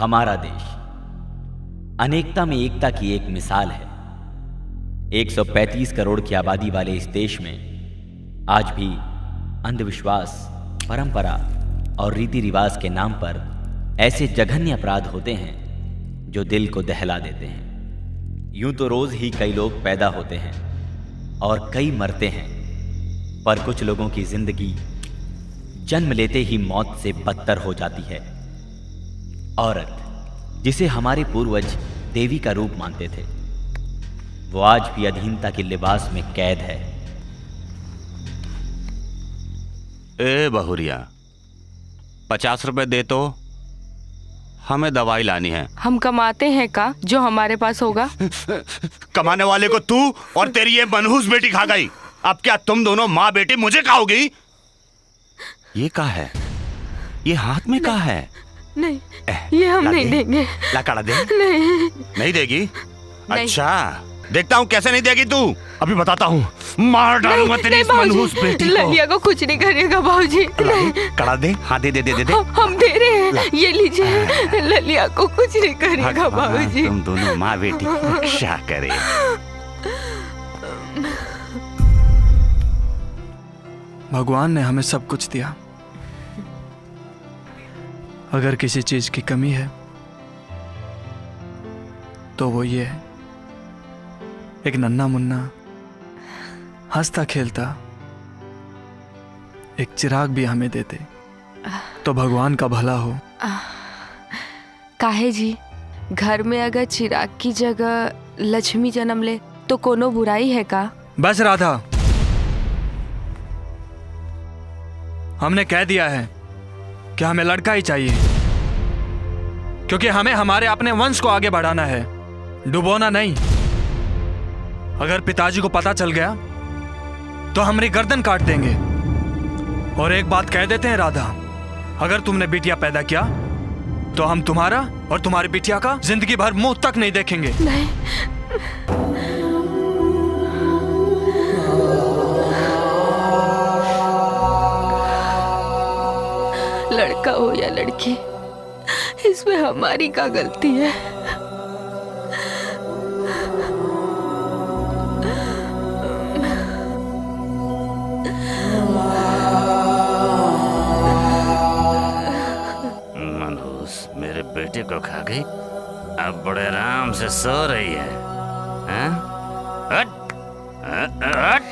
हमारा देश अनेकता में एकता की एक मिसाल है। 135 करोड़ की आबादी वाले इस देश में आज भी अंधविश्वास, परंपरा और रीति रिवाज के नाम पर ऐसे जघन्य अपराध होते हैं जो दिल को दहला देते हैं। यूं तो रोज ही कई लोग पैदा होते हैं और कई मरते हैं, पर कुछ लोगों की जिंदगी जन्म लेते ही मौत से बदतर हो जाती है। औरत, जिसे हमारे पूर्वज देवी का रूप मानते थे, वो आज भी अधीनता के लिबास में कैद है। ए बहुरिया, 50 रुपए दे तो, हमें दवाई लानी है। हम कमाते हैं का जो हमारे पास होगा? कमाने वाले को तू और तेरी ये मनहूस बेटी खा गई। अब क्या तुम दोनों माँ बेटी मुझे खाओगी? ये क्या है? ये हाथ में क्या है? नहीं, ये हम नहीं देंगे। लाकड़ा दे। नहीं देगी? नहीं। अच्छा, देखता हूँ कैसे नहीं देगी तू। अभी बताता हूँ, मार डालूंगा तेरी इस मनहूस बेटी को। ललिया को कुछ नहीं करेगा बाबूजी। कड़ा दे। हाँ दे दे दे दे। हम दे रहे हैं, ये लीजिए। ललिया को कुछ नहीं करेगा बाबूजी। तुम दोनों माँ बेटी क्या करे। भगवान ने हमें सब कुछ दिया। अगर किसी चीज की कमी है तो वो ये है, एक नन्हा मुन्ना हंसता खेलता एक चिराग भी हमें देते तो भगवान का भला हो। काहे जी, घर में अगर चिराग की जगह लक्ष्मी जन्म ले तो कोनो बुराई है का? बस राधा, हमने कह दिया है कि हमें लड़का ही चाहिए, क्योंकि हमें हमारे अपने वंश को आगे बढ़ाना है, डुबोना नहीं। अगर पिताजी को पता चल गया तो हमारी गर्दन काट देंगे। और एक बात कह देते हैं राधा, अगर तुमने बिटिया पैदा किया तो हम तुम्हारा और तुम्हारी बिटिया का जिंदगी भर मुंह तक नहीं देखेंगे। नहीं। लड़का हो या लड़की, इसमें हमारी क्या गलती है? मनहूस मेरे बेटे को खा गई, अब बड़े आराम से सो रही है। हाँ? हट, हट, हट।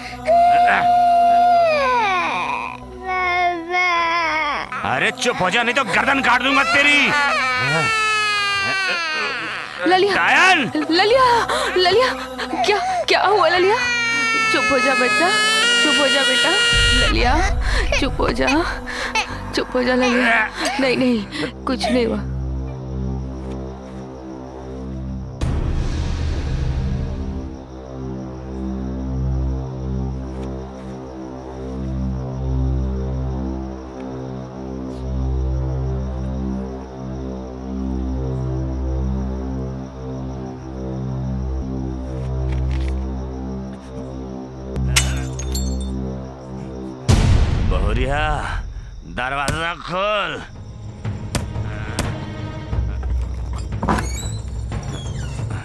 अरे चुप हो जा, नहीं तो गर्दन काट दूंगा तेरी। ललिया, गायन! ललिया, ललिया, क्या क्या हुआ ललिया? चुप हो जा बेटा, चुप हो जा बेटा। ललिया, चुप हो जा, चुप हो जा ललिया। नहीं नहीं, कुछ नहीं हुआ। बहुरिया, दरवाजा खोल।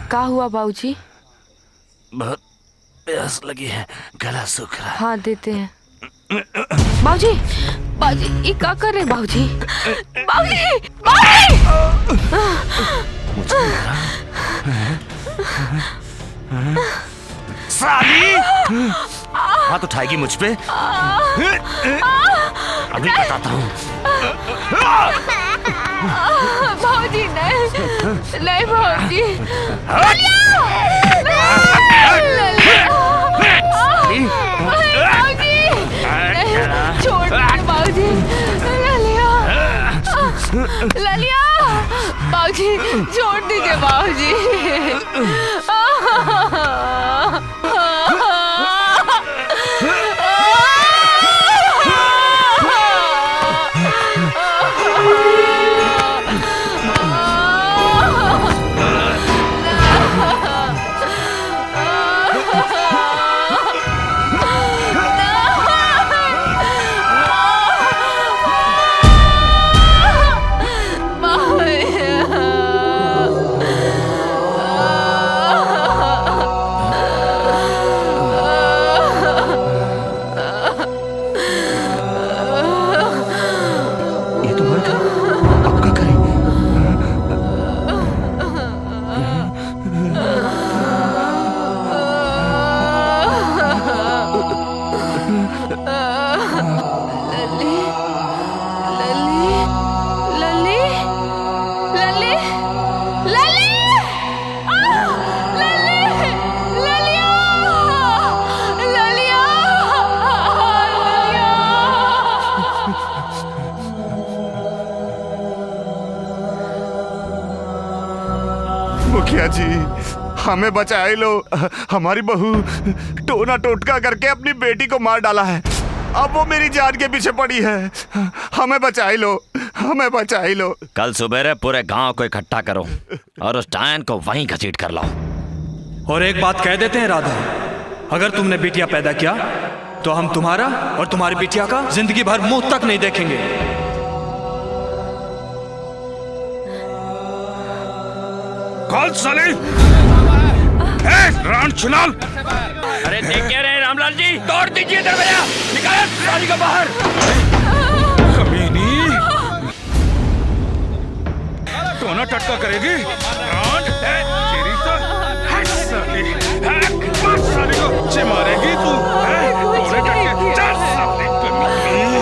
क्या हुआ बाबूजी? बहुत प्यास लगी है, गला सूख रहा है। हाँ देते हैं। बाबूजी, बाबूजी, ये क्या कर रहे हैं बाबूजी? बाबूजी, साली! हाथ उठाएगी मुझ पे? अभी बताता हूँ। बाबूजी नहीं, नहीं बाबूजी। छोड़ दीजिए बाबूजी। ललिया, ललिया, बाबूजी छोड़ दीजिए बाबूजी। मुखिया जी हमें बचाए लो। हमारी बहू टोना टोटका करके अपनी बेटी को मार डाला है। अब वो मेरी जान के पीछे पड़ी है। हमें बचाए लो, हमें बचाए लो। कल सुबह पूरे गांव को इकट्ठा करो और उस डायन को वहीं घसीट कर लाओ। और एक बात कह देते हैं राधा, अगर तुमने बिटिया पैदा किया तो हम तुम्हारा और तुम्हारी बिटिया का जिंदगी भर मुंह तक नहीं देखेंगे। कौन साले? रान चुनाल! अरे देख क्या रहे रामलाल जी, तोड़ दीजिए दरवाजा, निकालो साली को बाहर। कमीनी टोना टटका करेगी। तेरी तो साली को से मारेगी तू। टोने टटके चल साली कमीनी।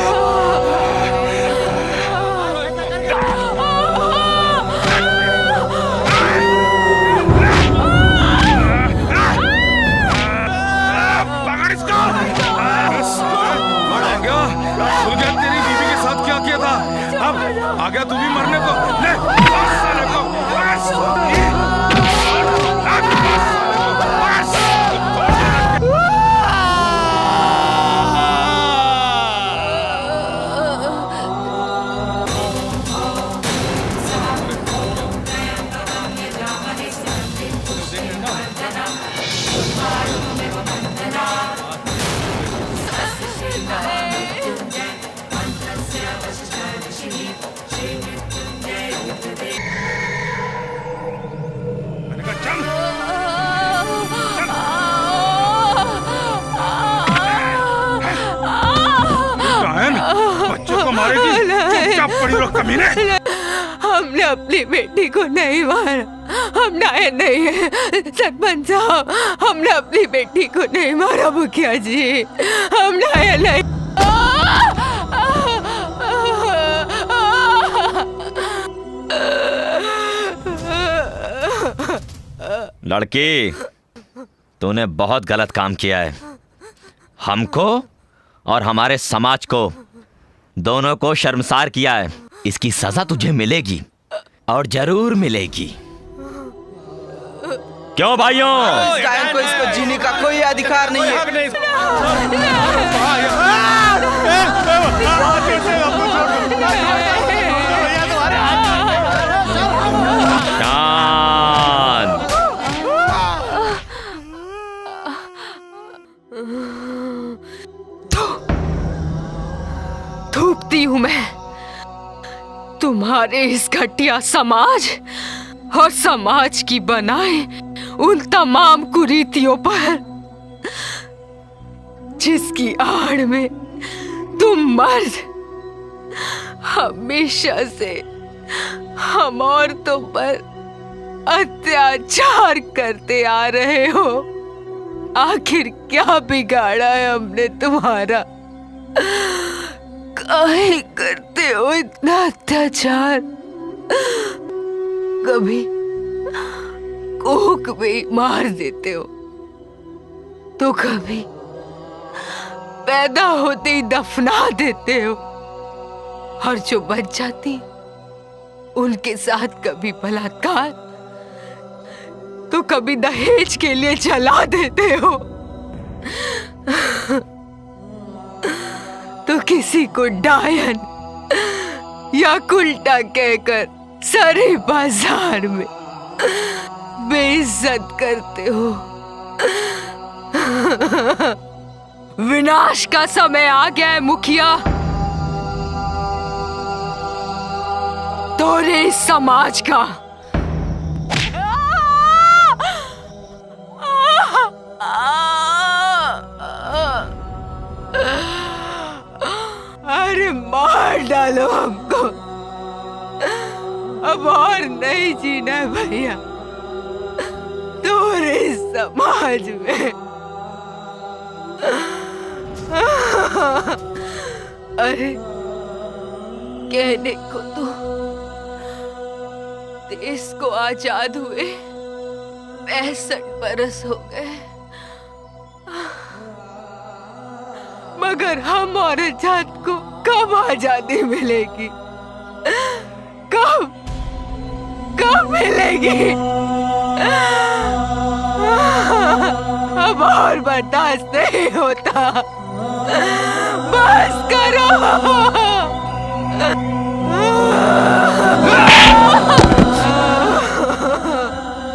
तेरी बीवी के साथ क्या किया था? अब आ गया तू भी मरने को। ले साले को। हमने अपनी बेटी को नहीं मारा। हम नायन नहीं है सरपंच साहब, हमने अपनी बेटी को नहीं मारा मुखिया जी, हम नायन नहीं। लड़की, तूने बहुत गलत काम किया है। हमको और हमारे समाज को दोनों को शर्मसार किया है। इसकी सजा तुझे मिलेगी और जरूर मिलेगी। क्यों भाइयों? इस डायन को इसको जीने का कोई अधिकार नहीं है। थूकती हूं मैं तुम्हारे इस घटिया समाज और समाज की बनाए उन तमाम कुरीतियों पर जिसकी आड़ में तुम मर्द हमेशा से हम औरतों पर अत्याचार करते आ रहे हो। आखिर क्या बिगाड़ा है हमने तुम्हारा? काहे करते हो इतना अत्याचार? कभी कोख में मार देते हो तो कभी पैदा होते ही दफना देते हो, और जो बच जाती उनके साथ कभी बलात्कार तो कभी दहेज के लिए जला देते हो। तो किसी को डायन या उल्टा कहकर सारे बाजार में बेइज्जत करते हो। विनाश का समय आ गया है मुखिया। तोरे इस समाज का अरे मार डालो हमको, अब और नहीं जीना है भैया तोरे समाज में। अरे कहने को तो देश को आजाद हुए 65 बरस हो गए, मगर हम औरत जात को कब आजादी मिलेगी? कब मिलेगी? और बर्दाश्त नहीं होता। बस करो।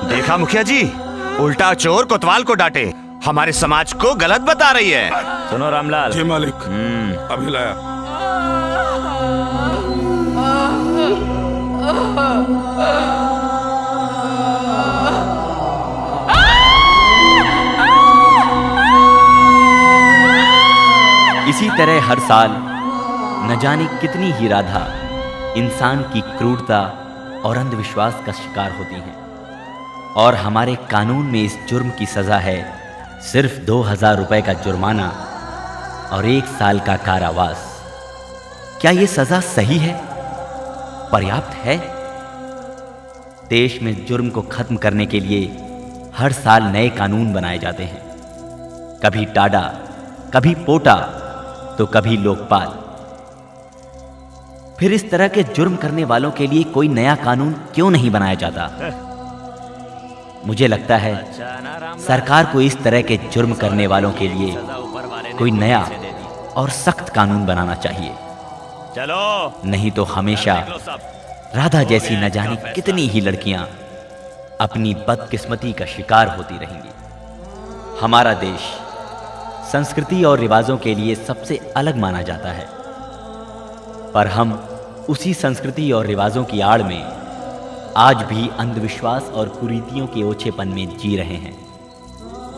देखा मुखिया जी, उल्टा चोर कोतवाल को डांटे, हमारे समाज को गलत बता रही है। सुनो रामलाल। जी मालिक, अभी लाया। इसी तरह हर साल न जाने कितनी ही राधा इंसान की क्रूरता और अंधविश्वास का शिकार होती हैं, और हमारे कानून में इस जुर्म की सजा है सिर्फ 2000 रुपए का जुर्माना और 1 साल का कारावास। क्या ये सजा सही है, पर्याप्त है? देश में जुर्म को खत्म करने के लिए हर साल नए कानून बनाए जाते हैं, कभी टाडा, कभी पोटा, तो कभी लोकपाल। फिर इस तरह के जुर्म करने वालों के लिए कोई नया कानून क्यों नहीं बनाया जाता? मुझे लगता है सरकार को इस तरह के जुर्म करने वालों के लिए कोई नया और सख्त कानून बनाना चाहिए। चलो, नहीं तो हमेशा राधा जैसी न जाने कितनी ही लड़कियां अपनी बदकिस्मती का शिकार होती रहेंगी। हमारा देश संस्कृति और रिवाजों के लिए सबसे अलग माना जाता है, पर हम उसी संस्कृति और रिवाजों की आड़ में आज भी अंधविश्वास और कुरीतियों के ओछेपन में जी रहे हैं,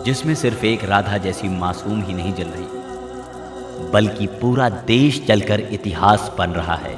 जिसमें सिर्फ एक राधा जैसी मासूम ही नहीं जल रही, बल्कि पूरा देश जलकर इतिहास बन रहा है।